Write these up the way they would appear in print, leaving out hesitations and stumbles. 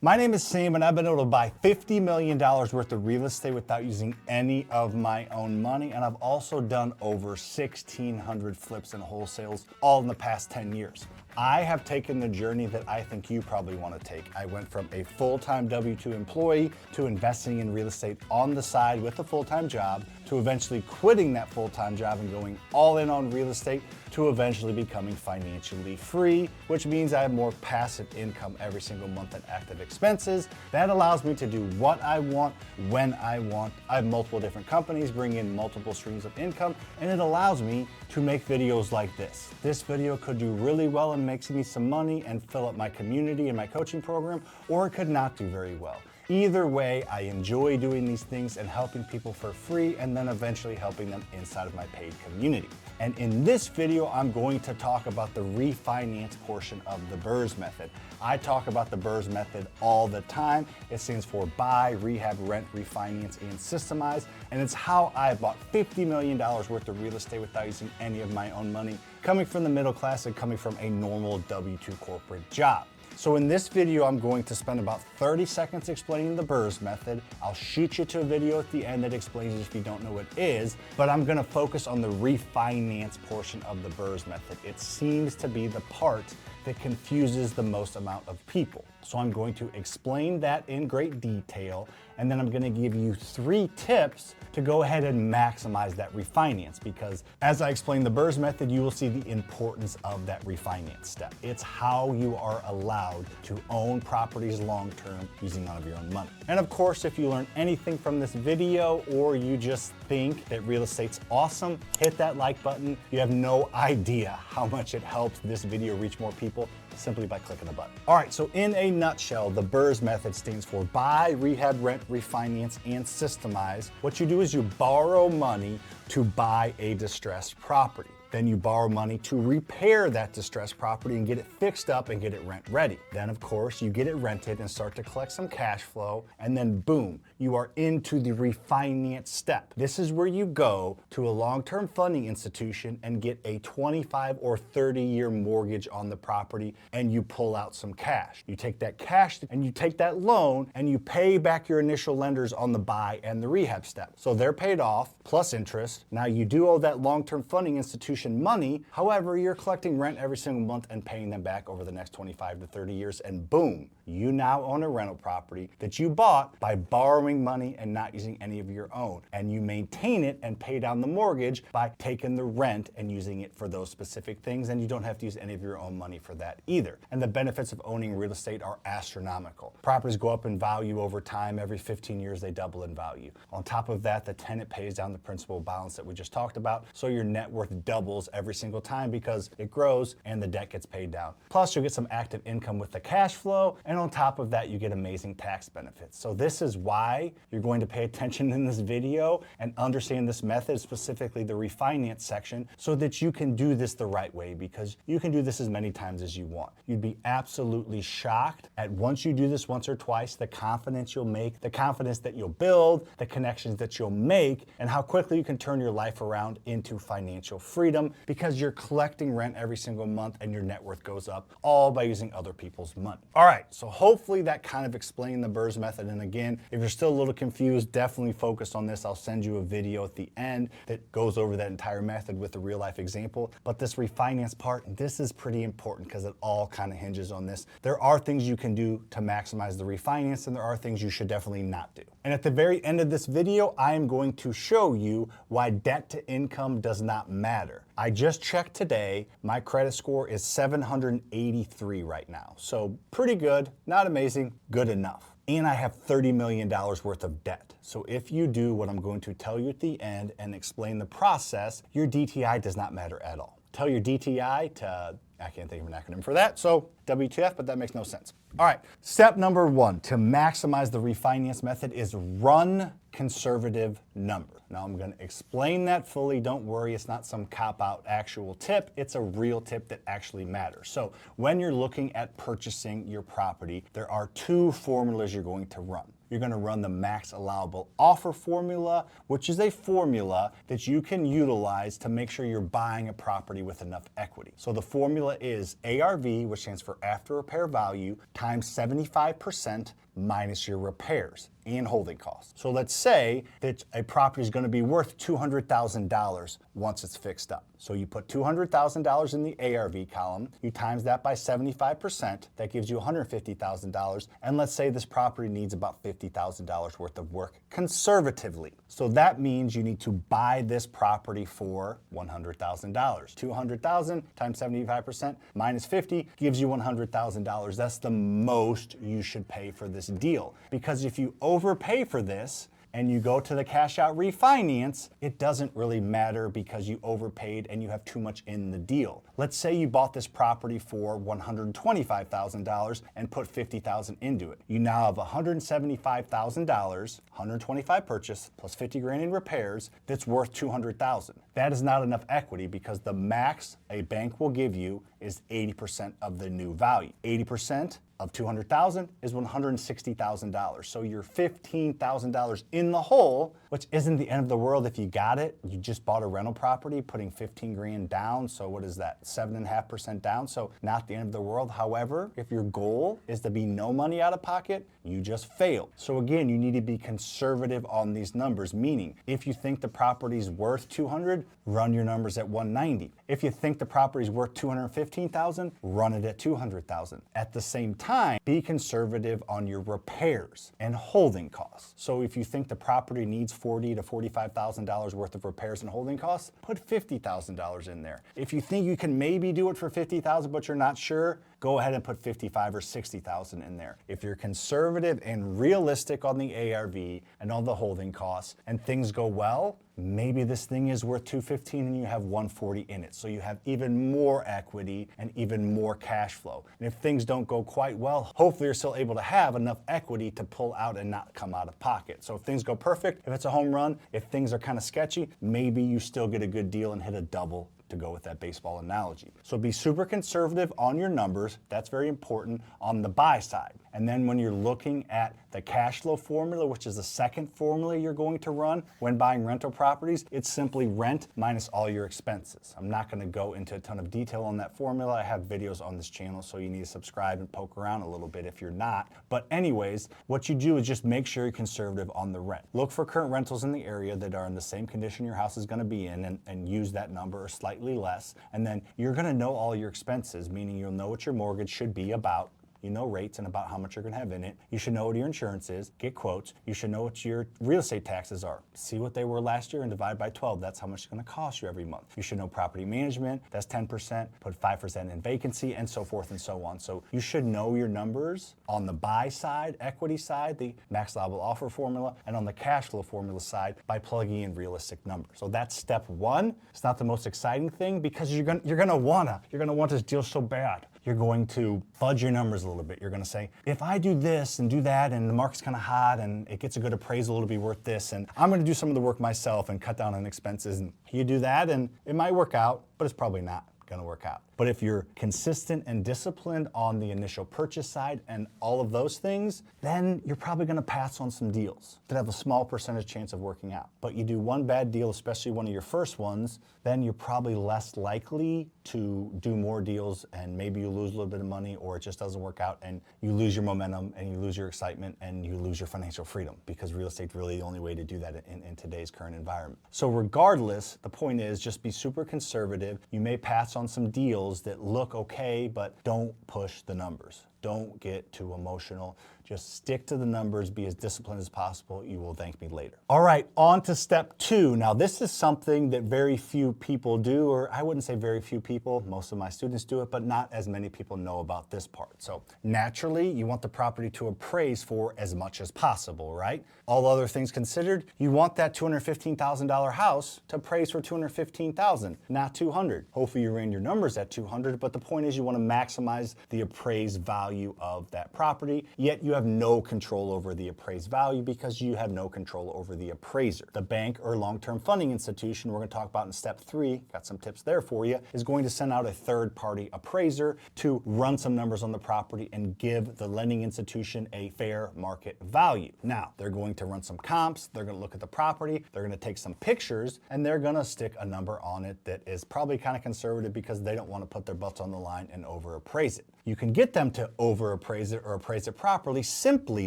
My name is Sam and I've been able to buy $50 million worth of real estate without using any of my own money, and I've also done over 1,600 flips and wholesales all in the past 10 years. I have taken the journey that I think you probably want to take. I went from a full-time W-2 employee to investing in real estate on the side with a full-time job, to eventually quitting that full-time job and going all in on real estate, to eventually becoming financially free, which means I have more passive income every single month than active expenses. That allows me to do what I want, when I want. I have multiple different companies, bring in multiple streams of income, and it allows me to make videos like this. This video could do really well and makes me some money and fill up my community and my coaching program, or it could not do very well. Either way, I enjoy doing these things and helping people for free, and then eventually helping them inside of my paid community. And in this video, I'm going to talk about the refinance portion of the BRRRR method. I talk about the BRRRR method all the time. It stands for buy, rehab, rent, refinance, and systemize. And it's how I bought $50 million worth of real estate without using any of my own money, coming from the middle class and coming from a normal W-2 corporate job. So in this video, I'm going to spend about 30 seconds explaining the BRRRR method. I'll shoot you to a video at the end that explains it if you don't know what it is, but I'm gonna focus on the refinance portion of the BRRRR method. It seems to be the part that confuses the most amount of people. So I'm going to explain that in great detail, and then I'm gonna give you 3 tips to go ahead and maximize that refinance, because as I explain the BRRRR method, you will see the importance of that refinance step. It's how you are allowed to own properties long-term using none of your own money. And of course, if you learn anything from this video, or you just think that real estate's awesome, hit that like button. You have no idea how much it helps this video reach more people simply by clicking the button. All right, so in a nutshell, the BRRRR method stands for buy, rehab, rent, refinance, and systemize. What you do is you borrow money to buy a distressed property. Then you borrow money to repair that distressed property and get it fixed up and get it rent ready. Then of course you get it rented and start to collect some cash flow, and then boom, you are into the refinance step. This is where you go to a long-term funding institution and get a 25 or 30-year mortgage on the property, and you pull out some cash. You take that cash and you take that loan and you pay back your initial lenders on the buy and the rehab step. So they're paid off plus interest. Now you do owe that long-term funding institution money. However, you're collecting rent every single month and paying them back over the next 25 to 30 years, and boom, you now own a rental property that you bought by borrowing money and not using any of your own. And you maintain it and pay down the mortgage by taking the rent and using it for those specific things, and you don't have to use any of your own money for that either. And the benefits of owning real estate are astronomical. Properties go up in value over time. Every 15 years, they double in value. On top of that, the tenant pays down the principal balance that we just talked about, so your net worth doubles every single time because it grows and the debt gets paid down. Plus, you'll get some active income with the cash flow, and on top of that, you get amazing tax benefits. So this is why you're going to pay attention in this video and understand this method, specifically the refinance section, so that you can do this the right way, because you can do this as many times as you want. You'd be absolutely shocked at, once you do this once or twice, the confidence you'll make, the confidence that you'll build, the connections that you'll make, and how quickly you can turn your life around into financial freedom, because you're collecting rent every single month and your net worth goes up, all by using other people's money. All right, so hopefully that kind of explained the BRRRR method. And again, if you're still a little confused, definitely focus on this. I'll send you a video at the end that goes over that entire method with a real life example. But this refinance part, this is pretty important because it all kind of hinges on this. There are things you can do to maximize the refinance, and there are things you should definitely not do. And at the very end of this video, I am going to show you why debt to income does not matter. I just checked today, my credit score is 783 right now. So pretty good, not amazing, good enough. And I have $30 million worth of debt. So if you do what I'm going to tell you at the end and explain the process, your DTI does not matter at all. Tell your DTI to, I can't think of an acronym for that, so WTF, but that makes no sense. All right, step number 1 to maximize the refinance method is run conservative numbers. Now I'm going to explain that fully. Don't worry, it's not some cop-out actual tip. It's a real tip that actually matters. So when you're looking at purchasing your property, there are 2 formulas you're going to run. you're gonna run the max allowable offer formula, which is a formula that you can utilize to make sure you're buying a property with enough equity. So the formula is ARV, which stands for after repair value, times 75% minus your repairs and holding costs. So let's say that a property is going to be worth $200,000 once it's fixed up. So you put $200,000 in the ARV column, you times that by 75%, that gives you $150,000. And let's say this property needs about $50,000 worth of work conservatively. So that means you need to buy this property for $100,000. 200,000 times 75% minus 50 gives you $100,000. That's the most you should pay for this deal. Because if you overpay for this, and you go to the cash out refinance, it doesn't really matter because you overpaid and you have too much in the deal. Let's say you bought this property for $125,000 and put $50,000 into it. You now have $175,000, 125 purchase plus 50 grand in repairs, that's worth $200,000. That is not enough equity because the max a bank will give you is 80% of the new value. 80% of $200,000 is $160,000. So you're $15,000 in the hole, which isn't the end of the world if you got it. You just bought a rental property, putting 15 grand down. So what is that? 7.5% down. So not the end of the world. However, if your goal is to be no money out of pocket, you just failed. So again, you need to be conservative on these numbers, meaning if you think the property's worth 200, run your numbers at 190. If you think the property's worth 215,000, run it at 200,000. At the same time, be conservative on your repairs and holding costs. So if you think the property needs $40,000 to $45,000 worth of repairs and holding costs, put $50,000 in there. If you think you can maybe do it for $50,000 but you're not sure, go ahead and put $55,000 or $60,000 in there. If you're conservative and realistic on the ARV and on the holding costs and things go well, maybe this thing is worth $215 and you have $140 in it. So you have even more equity and even more cash flow. And if things don't go quite well, hopefully you're still able to have enough equity to pull out and not come out of pocket. So if things go perfect, if it's a home run, if things are kind of sketchy, maybe you still get a good deal and hit a double, to go with that baseball analogy. So be super conservative on your numbers. That's very important on the buy side. And then when you're looking at the cash flow formula, which is the second formula you're going to run when buying rental properties, it's simply rent minus all your expenses. I'm not going to go into a ton of detail on that formula. I have videos on this channel, so you need to subscribe and poke around a little bit if you're not. But anyways, what you do is just make sure you're conservative on the rent. Look for current rentals in the area that are in the same condition your house is going to be in and use that number or slightly less. And then you're going to know all your expenses, meaning you'll know what your mortgage should be about. You know rates and about how much you're going to have in it. You should know what your insurance is, get quotes. You should know what your real estate taxes are. See what they were last year and divide by 12. That's how much it's going to cost you every month. You should know property management. That's 10%. Put 5% in vacancy and so forth and so on. So you should know your numbers on the buy side, equity side, the max allowable offer formula, and on the cash flow formula side by plugging in realistic numbers. So that's step one. It's not the most exciting thing because you're gonna want this deal so bad. You're going to fudge your numbers a little bit. You're going to say, if I do this and do that and the market's kind of hot and it gets a good appraisal, it'll be worth this. And I'm going to do some of the work myself and cut down on expenses. And you do that and it might work out, but it's probably not going to work out. But if you're consistent and disciplined on the initial purchase side and all of those things, then you're probably going to pass on some deals that have a small percentage chance of working out. But you do one bad deal, especially one of your first ones, then you're probably less likely to do more deals and maybe you lose a little bit of money or it just doesn't work out and you lose your momentum and you lose your excitement and you lose your financial freedom because real estate's really the only way to do that in today's current environment. So regardless, the point is just be super conservative. You may pass on some deals that look okay, but don't push the numbers. Don't get too emotional. Just stick to the numbers, be as disciplined as possible. You will thank me later. All right, on to step two. Now, this is something that very few people do, or I wouldn't say very few people. Most of my students do it, but not as many people know about this part. So naturally, you want the property to appraise for as much as possible, right? All other things considered, you want that $215,000 house to appraise for $215,000, not $200,000. Hopefully you ran your numbers at $200,000, but the point is you want to maximize the appraised value value of that property, yet you have no control over the appraised value because you have no control over the appraiser. The bank or long-term funding institution, we're going to talk about in step 3, got some tips there for you, is going to send out a third-party appraiser to run some numbers on the property and give the lending institution a fair market value. Now, they're going to run some comps, they're going to look at the property, they're going to take some pictures, and they're going to stick a number on it that is probably kind of conservative because they don't want to put their butts on the line and overappraise it. You can get them to overappraise it or appraise it properly simply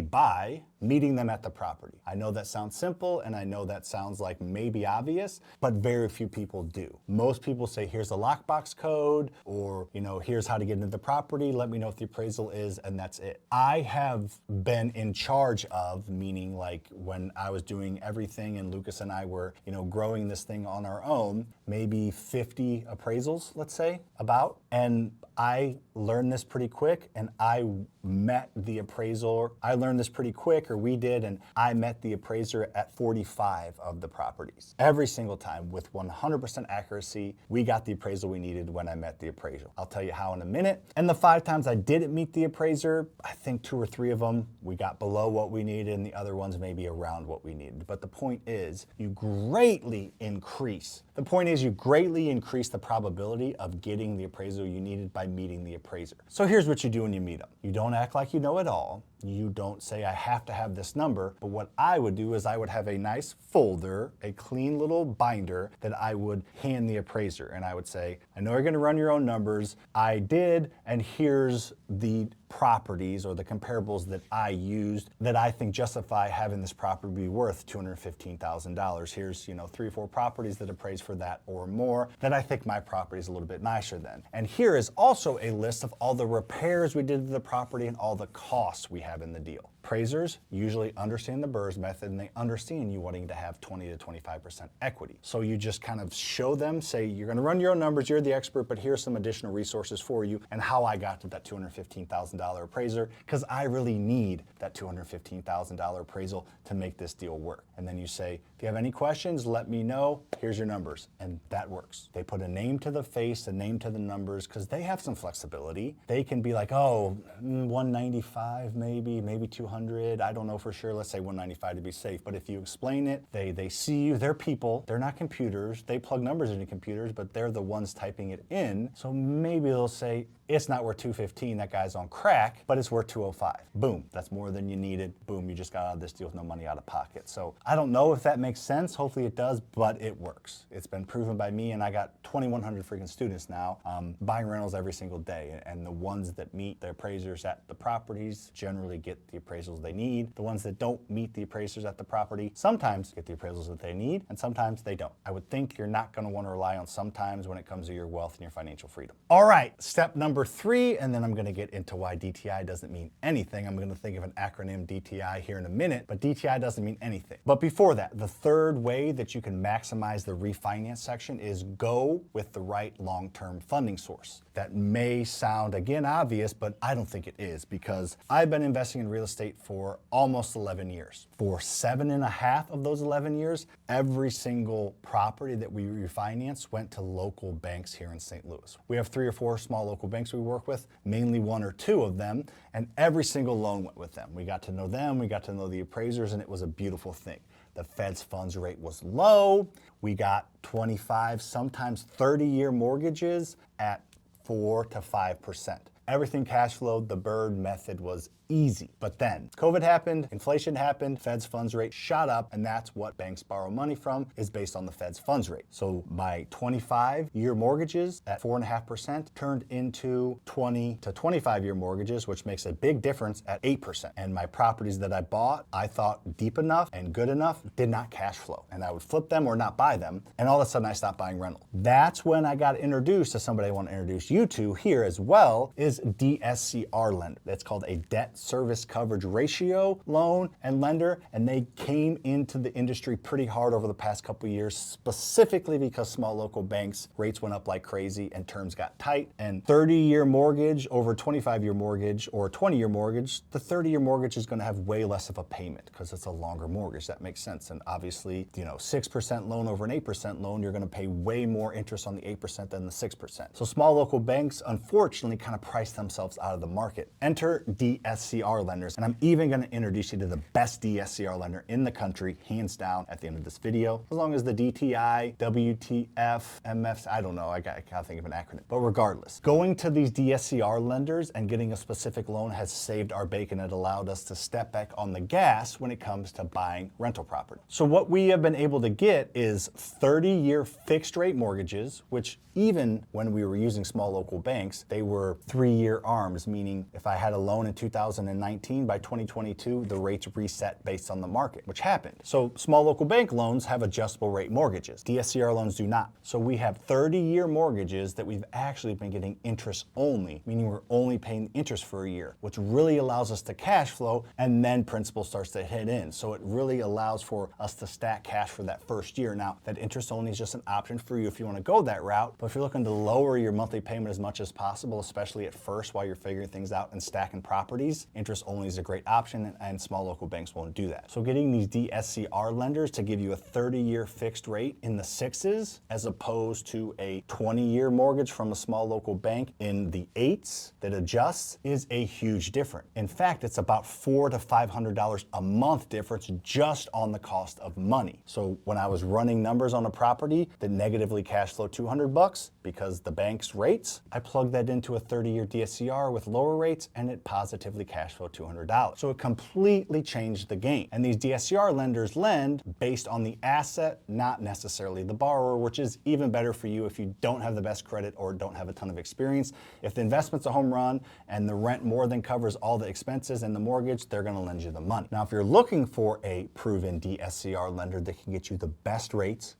by meeting them at the property. I know that sounds simple and I know that sounds like maybe obvious, but very few people do. Most people say, here's a lockbox code, or here's how to get into the property, let me know what the appraisal is, and that's it. I have been in charge of, meaning like when I was doing everything and Lucas and I were, growing this thing on our own, maybe 50 appraisals, let's say, about, and I learned this pretty quick and I met the appraiser. I learned this pretty quick, or we did, and I met the appraiser at 45 of the properties. Every single time with 100% accuracy, we got the appraisal we needed when I met the appraiser. I'll tell you how in a minute. And the 5 times I didn't meet the appraiser, I think 2 or 3 of them, we got below what we needed and the other ones maybe around what we needed. But the point is, you greatly increase the probability of getting the appraisal you needed by meeting the appraiser. So here's what you do when you meet them. You don't act like you know it all. You don't say, I have to have this number. But what I would do is I would have a nice folder, a clean little binder that I would hand the appraiser. And I would say, I know you're going to run your own numbers. I did, and here's the properties or the comparables that I used that I think justify having this property be worth $215,000. Here's 3 or 4 properties that appraise for that or more that I think my property is a little bit nicer than. And here is also a list of all the repairs we did to the property and all the costs we have in the deal. Appraisers usually understand the BRRRR method and they understand you wanting to have 20 to 25% equity. So you just kind of show them, say, you're going to run your own numbers, you're the expert, but here's some additional resources for you and how I got to that $215,000 appraiser, because I really need that $215,000 appraisal to make this deal work. And then you say, if you have any questions, let me know, here's your numbers. And that works. They put a name to the face, a name to the numbers, because they have some flexibility. They can be like, 195 maybe 200. I don't know for sure. Let's say 195 to be safe. But if you explain it, they see you. They're people. They're not computers. They plug numbers into computers, but they're the ones typing it in. So maybe they'll say, it's not worth 215, that guy's on crack, but it's worth 205. Boom, that's more than you needed. Boom, you just got out of this deal with no money out of pocket. So I don't know if that makes sense. Hopefully it does, but it works. It's been proven by me, and I got 2,100 freaking students now buying rentals every single day. And the ones that meet the appraisers at the properties generally get the appraisals they need. The ones that don't meet the appraisers at the property sometimes get the appraisals that they need, and sometimes they don't. I would think you're not going to want to rely on sometimes when it comes to your wealth and your financial freedom. All right, step number 3, and then I'm going to get into why DTI doesn't mean anything. I'm going to think of an acronym DTI here in a minute, but DTI doesn't mean anything. But before that, the third way that you can maximize the refinance section is go with the right long-term funding source. That may sound, again, obvious, but I don't think it is, because I've been investing in real estate for almost 11 years. For 7.5 of those 11 years, every single property that we refinance went to local banks here in St. Louis. We have 3 or 4 small local banks we work with, mainly 1 or 2 of them, and every single loan went with them. We got to know them, we got to know the appraisers, and it was a beautiful thing. The Fed's funds rate was low. We got 25, sometimes 30-year mortgages at 4 to 5%. Everything cash flowed. The BRRRR method was easy. But then COVID happened, inflation happened, Fed's funds rate shot up, and that's what banks borrow money from, is based on the Fed's funds rate. So my 25-year mortgages at 4.5% turned into 20 to 25-year mortgages, which makes a big difference at 8%. And my properties that I bought, I thought deep enough and good enough, did not cash flow. And I would flip them or not buy them, and all of a sudden I stopped buying rental. That's when I got introduced to somebody I want to introduce you to here as well, is DSCR lender. That's called a debt service coverage ratio loan and lender, and they came into the industry pretty hard over the past couple of years, specifically because small local banks rates went up like crazy and terms got tight. And 30-year mortgage over 25-year mortgage or 20-year mortgage, the 30-year mortgage is going to have way less of a payment because it's a longer mortgage. That makes sense. And obviously, 6% loan over an 8% loan, you're going to pay way more interest on the 8% than the 6%. So small local banks, unfortunately, kind of price themselves out of the market. Enter DSCR lenders. And I'm even going to introduce you to the best DSCR lender in the country, hands down, at the end of this video. As long as the DTI, WTF, MFs, I don't know, I can't think of an acronym. But regardless, going to these DSCR lenders and getting a specific loan has saved our bacon. It allowed us to step back on the gas when it comes to buying rental property. So what we have been able to get is 30-year fixed rate mortgages, which even when we were using small local banks, they were 3-year ARMs, meaning if I had a loan in 2019, by 2022, the rates reset based on the market, which happened. So small local bank loans have adjustable rate mortgages. DSCR loans do not. So we have 30-year mortgages that we've actually been getting interest only, meaning we're only paying interest for a year, which really allows us to cash flow, and then principal starts to hit in. So it really allows for us to stack cash for that first year. Now, that interest only is just an option for you if you want to go that route. But if you're looking to lower your monthly payment as much as possible, especially at first while you're figuring things out and stacking properties, interest only is a great option, and small local banks won't do that. So getting these DSCR lenders to give you a 30-year fixed rate in the 6s as opposed to a 20-year mortgage from a small local bank in the 8s that adjusts is a huge difference. In fact, it's about $400 to $500 a month difference just on the cost of money. So when I was running numbers on a property that negatively cash flow $200 because the bank's rates, I plugged that into a 30-year DSCR with lower rates and it positively cash flow $200. So it completely changed the game. And these DSCR lenders lend based on the asset, not necessarily the borrower, which is even better for you if you don't have the best credit or don't have a ton of experience. If the investment's a home run and the rent more than covers all the expenses and the mortgage, they're going to lend you the money. Now, if you're looking for a proven DSCR lender that can get you the best rates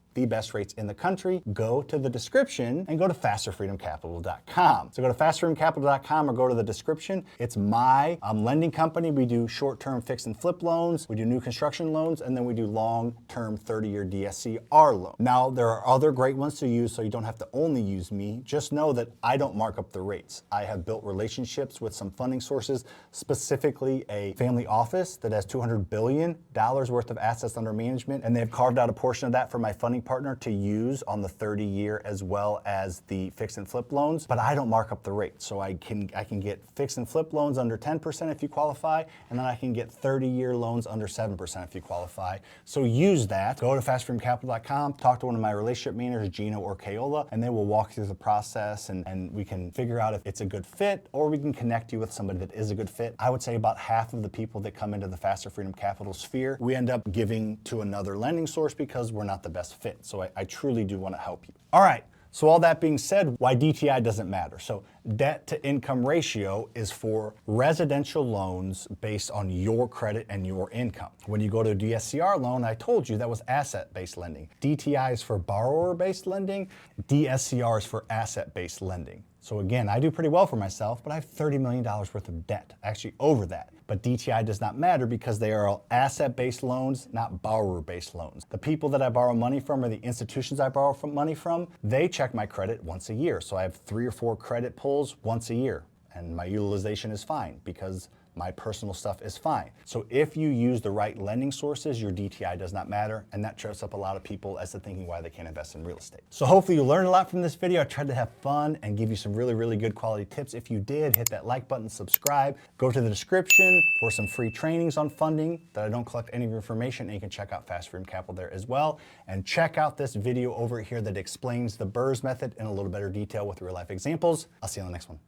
in the country, go to the description and go to FasterFreedomCapital.com. So go to FasterFreedomCapital.com or go to the description. It's my lending company. We do short-term fix and flip loans, we do new construction loans, and then we do long-term 30-year DSCR loans. Now, there are other great ones to use, so you don't have to only use me. Just know that I don't mark up the rates. I have built relationships with some funding sources, specifically a family office that has $200 billion worth of assets under management, and they've carved out a portion of that for my funding partner to use on the 30-year as well as the fix and flip loans, but I don't mark up the rate. So I can get fix and flip loans under 10% if you qualify, and then I can get 30-year loans under 7% if you qualify. So use that. Go to FasterFreedomCapital.com, talk to one of my relationship managers, Gino or Kayola, and they will walk you through the process and we can figure out if it's a good fit, or we can connect you with somebody that is a good fit. I would say about half of the people that come into the Faster Freedom Capital sphere, we end up giving to another lending source because we're not the best fit. So I truly do want to help you. All right. So all that being said, why DTI doesn't matter. So debt to income ratio is for residential loans based on your credit and your income. When you go to a DSCR loan, I told you that was asset-based lending. DTI is for borrower-based lending. DSCR is for asset-based lending. So again, I do pretty well for myself, but I have $30 million worth of debt, actually over that. But DTI does not matter because they are all asset-based loans, not borrower-based loans. The people that I borrow money from or the institutions I borrow money from, they check my credit once a year. So I have 3 or 4 credit pulls once a year, and my utilization is fine because my personal stuff is fine. So if you use the right lending sources, your DTI does not matter, and that trips up a lot of people as to thinking why they can't invest in real estate. So hopefully you learned a lot from this video. I tried to have fun and give you some really, really good quality tips. If you did, hit that like button, subscribe, go to the description for some free trainings on funding that I don't collect any information, and you can check out Fast Freedom Capital there as well. And check out this video over here that explains the BRRRR method in a little better detail with real life examples. I'll see you on the next one.